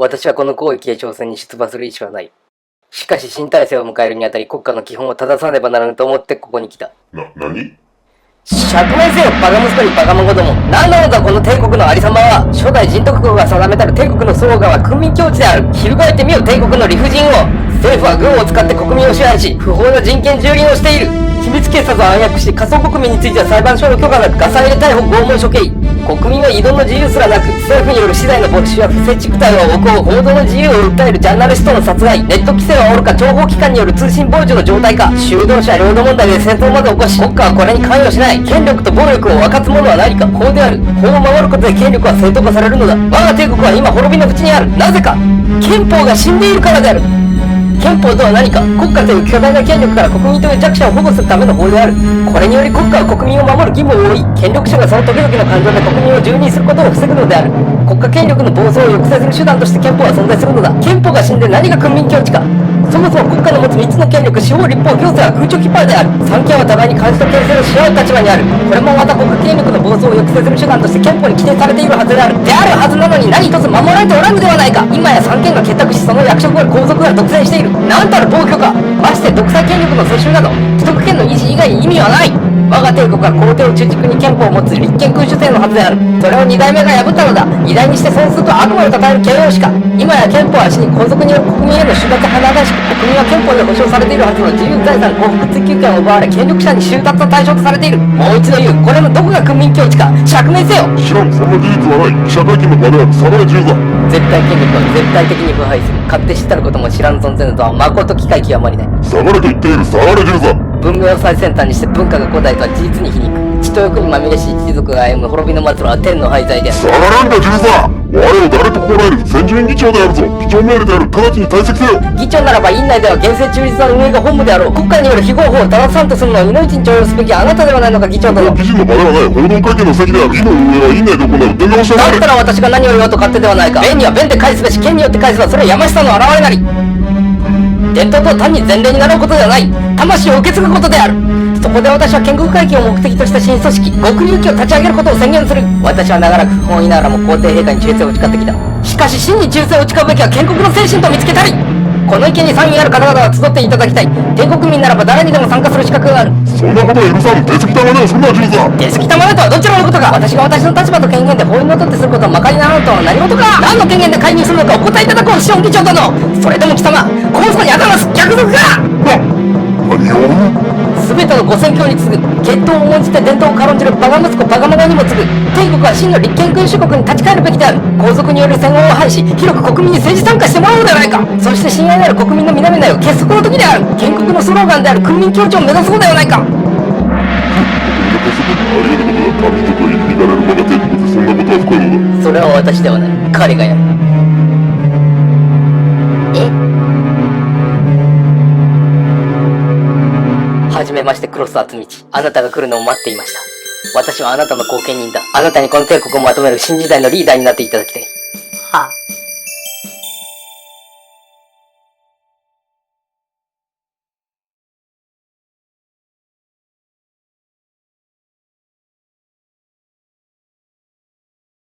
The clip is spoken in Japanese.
私はこの広域へ挑戦に出馬する意思はない。しかし新体制を迎えるにあたり国家の基本を正さねばならぬと思ってここに来た。何？釈明せよバカ息子にバカ孫ども。何なのだこの帝国のありさまは。初代人徳国が定めたる帝国のスローガンは国民境地である。翻ってみよ帝国の理不尽を。政府は軍を使って国民を支配し、不法な人権蹂躙をしている。秘密警察を暗躍し、仮想国民については裁判所の許可なくガサ入れ逮捕拷問処刑。国民の移動の自由すらなく、政府による資材の没収や不正地区帯を行う報道の自由を訴えるジャーナリストの殺害、ネット規制はおろか諜報機関による通信傍受の状態化、修道者領土問題で戦争まで起こし、国家はこれに関与しない。権力と暴力を分かつ者は何か法である。法を守ることで権力は正当化されるのだ。我が帝国は今滅びの淵にある。なぜか憲法が死んでいるからである。憲法とは何か。国家という巨大な権力から国民という弱者を保護するための法である。これにより国家は国民を守る義務を負い、権力者がその時々の感情で国民を蹂躙することを防ぐのである。国家権力の暴走を抑制する手段として憲法は存在するのだ。憲法が死んで何が国民境地か。そもそも国家の持つ3つの権力、司法、立法、行政は空調キッパーである。三権は互いに監視と牽制をし合う立場にある。これもまた国家権力の暴走を抑制する手段として憲法に規定されているはずである。であるはずなのに何一つ守られておらぬではないか。今や三権が結託し、その役職は皇族が独占している。なんたる暴挙か。まして独裁権力の世襲など既得権の維持以外に意味はない。我が帝国は皇帝を中軸に憲法を持つ立憲君主制のはずである。それを二代目が破ったのだ。偉大にして損すると悪魔を称える形容詞か。今や憲法は死に皇族による国民への収奪華々しく、国民は憲法で保障されているはずの自由財産幸福追求権を奪われ、権力者に収奪の対象とされている。もう一度言う。これのどこが国民境地か釈明せよ。知らん。そんな事実はない。記者会見の場では下がれ自由だ。絶対権力は絶対的に腐敗する。勝手知ったることも知らん存ぜぬとは誠機会極まりない。下がれと言っている。下がれ自由だ。文明を最先端にして文化が古代とは事実に皮肉。血と欲にまみれし一族が歩む滅びの末路は天の廃材である。下がらんか自由だ。我を誰と心得る。先住院議長であるぞ。議長命令である。直ちに退席せよ。議長ならば院内では厳正中立な運営が本務であろう。国家による非合法を正さんとするのは命に重要すべきあなたではないのか議長殿。議事の場ではない。報道会見の席である。議の運営は院内で行う。伝令をしてだったら私が何を言おうと勝手ではないか。弁には弁で返すべし、剣によって返すはそれは山下の現れなり。伝統とは単に前例になろうことではない。魂を受け継ぐことである。そこで私は建国会議を目的とした新組織極有機を立ち上げることを宣言する。私は長らく不本意ながらも皇帝陛下に忠誠を誓ってきた。しかし真に忠誠を誓うべきは建国の精神と見つけたり。この意見に賛意ある方々は集っていただきたい。帝国民ならば誰にでも参加する資格がある。そんなことは許さん。出過ぎたまではそんなは自由だ。出過ぎたまでとはどちらのことか。私が私の立場と権限で法にのっとってすることをまかりならんとは何事か。何の権限で介入するのかお答えいただこうシオン議長殿。それでも貴様皇祖にあだます逆賊か。何を。全てのご宣教に次ぐ血統を重んじて伝統を軽んじるバカ息子バカ孫にも次ぐ帝国は真の立憲君主国に立ち返るべきである。皇族による戦後を廃し広く国民に政治参加してもらおうではないか。そして親愛なる国民の皆々よ結束の時である。建国のスローガンである国民協調を目指そうではないか。ありがたことは神とと入り乱れる我が帝国でそんなことは不可能だ。それは私ではない。彼がやる。はじめましてクロス厚道。あなたが来るのを待っていました。私はあなたの後見人だ。あなたにこの帝国をまとめる新時代のリーダーになっていただきたい。は